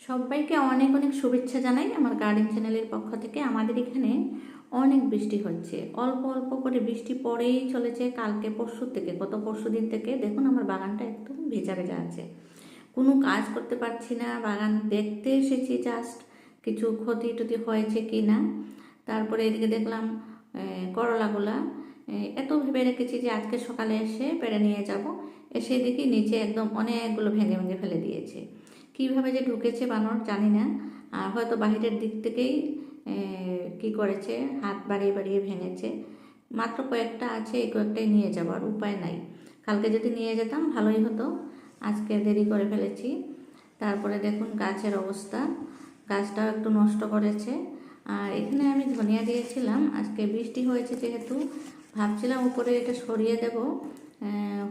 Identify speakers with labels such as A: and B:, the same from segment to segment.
A: সবাইকে অনেক অনেক শুভেচ্ছা জানাই আমার গার্ডেন চ্যানেলের পক্ষ থেকে। আমাদের এখানে অনেক বৃষ্টি হচ্ছে, অল্প অল্প করে বৃষ্টি পড়েই চলেছে। কালকে পরশু থেকে, গত পরশু দিন থেকে দেখুন আমার বাগানটা একদম ভেজা ভেজা আছে। কোনো কাজ করতে পারছি না, বাগান দেখতে এসেছি জাস্ট কিছু ক্ষতি টতি হয়েছে কি না। তারপরে এদিকে দেখলাম করলাগুলা এত ভেবে রেখেছি যে আজকে সকালে এসে পেড়ে নিয়ে যাব, এসে দেখি নিচে একদম অনেকগুলো ভেঙে ভেঙে ফেলে দিয়েছে। কীভাবে যে ঢুকেছে বানর জানি না, আর হয়তো বাহিরের দিক থেকেই কি করেছে, হাত বাড়িয়ে বাড়িয়ে ভেঙেছে। মাত্র কয়েকটা আছে, এই কয়েকটাই নিয়ে যাবার উপায় নাই। কালকে যদি নিয়ে যেতাম ভালোই হতো, আজকে দেরি করে ফেলেছি। তারপরে দেখুন গাছের অবস্থা, গাছটাও একটু নষ্ট করেছে। আর এখানে আমি ধনিয়া দিয়েছিলাম, আজকে বৃষ্টি হয়েছে যেহেতু ভাবছিলাম উপরে এটা সরিয়ে দেব,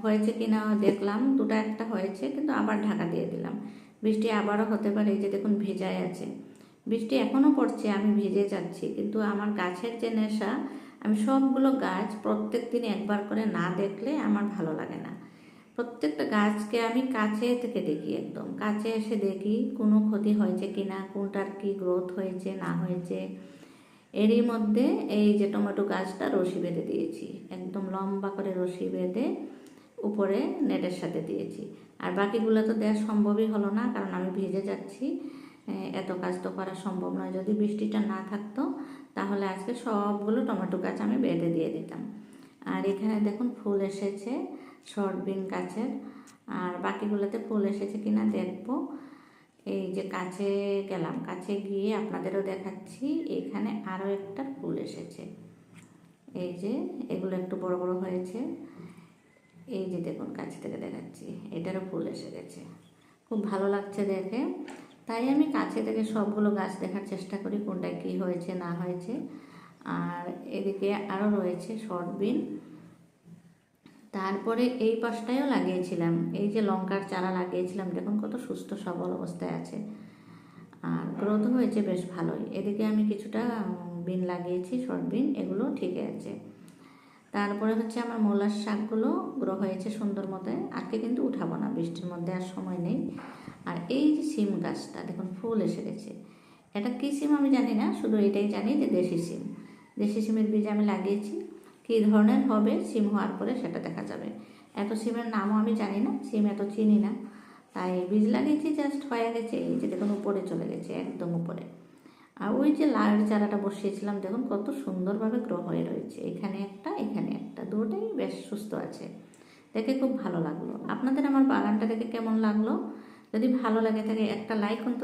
A: হয়েছে কিনা দেখলাম দুটো একটা হয়েছে, কিন্তু আবার ঢাকা দিয়ে দিলাম। বৃষ্টি আবারও হতে পারে, এই যে দেখুন ভেজায় আছে, বৃষ্টি এখনও পড়ছে, আমি ভিজে যাচ্ছি। কিন্তু আমার গাছের যে নেশা, আমি সবগুলো গাছ প্রত্যেক দিন একবার করে না দেখলে আমার ভালো লাগে না। প্রত্যেকটা গাছকে আমি কাছে থেকে দেখি, একদম কাছে এসে দেখি কোনো ক্ষতি হয়েছে কি না, কোনটার কি গ্রোথ হয়েছে না হয়েছে। এরই মধ্যে এই যে টমেটো গাছটা রশি বেঁধে দিয়েছি, একদম লম্বা করে রশি বেঁধে উপরে নেটের সাথে দিয়েছি। আর বাকিগুলো তো দেওয়া সম্ভবই হলো না, কারণ আমি ভিজে যাচ্ছি, এত কাজ তো করা সম্ভব নয়। যদি বৃষ্টিটা না থাকতো তাহলে আজকে সবগুলো টমেটো গাছ আমি বেঁধে দিয়ে দিতাম। আর এখানে দেখুন ফুল এসেছে শর্ট বিন গাছের, আর বাকিগুলোতে ফুল এসেছে কিনা দেখবো। এই যে কাছে গেলাম, কাছে গিয়ে আপনাদেরও দেখাচ্ছি, এখানে আরও একটা ফুল এসেছে। এই যে এগুলো একটু বড় বড় হয়েছে, এই যে দেখুন কাছে থেকে দেখাচ্ছি, এটারও ফুল এসে গেছে। খুব ভালো লাগছে দেখে, তাই আমি কাছে থেকে সবগুলো গাছ দেখার চেষ্টা করি কোনটায় কী হয়েছে না হয়েছে। আর এদিকে আরও রয়েছে শর্ট বিন। তারপরে এই পাশটায়ও লাগিয়েছিলাম, এই যে লঙ্কার চারা লাগিয়েছিলাম, দেখুন কত সুস্থ সবল অবস্থায় আছে, আর গ্রোথ হয়েছে বেশ ভালোই। এদিকে আমি কিছুটা বিন লাগিয়েছি শর্ট বিন, এগুলো ঠিকই আছে। তারপরে হচ্ছে আমার মূলার শাকগুলো গ্রো হয়েছে সুন্দর মতো, আজকে কিন্তু উঠাবো না, বৃষ্টির মধ্যে আর সময় নেই। আর এই যে সিম গাছটা দেখুন ফুল এসে গেছে, এটা কী সিম আমি জানি না, শুধু এটাই জানি যে দেশি সিম। দেশি সিমের বীজ আমি লাগিয়েছি, কী ধরনের হবে সিম হওয়ার পরে সেটা দেখা যাবে। এত সিমের নামও আমি জানি না, সিম এত চিনি না, তাই বীজ লাগিয়েছি, জাস্ট হয়ে গেছে। এই যে দেখুন উপরে চলে গেছে, একদম উপরে। আর ওই যে লাল চারাটা বসিয়েছিলাম দেখুন কত সুন্দরভাবে গ্রো হয়ে রয়েছে, এখানে একটা এখানে একটা, দুটোই বেশ সুস্থ আছে, দেখে খুব ভালো লাগলো। আপনাদের আমার বাগানটা দেখে কেমন লাগলো? যদি ভালো লাগে থাকে একটা লাইক অন্তত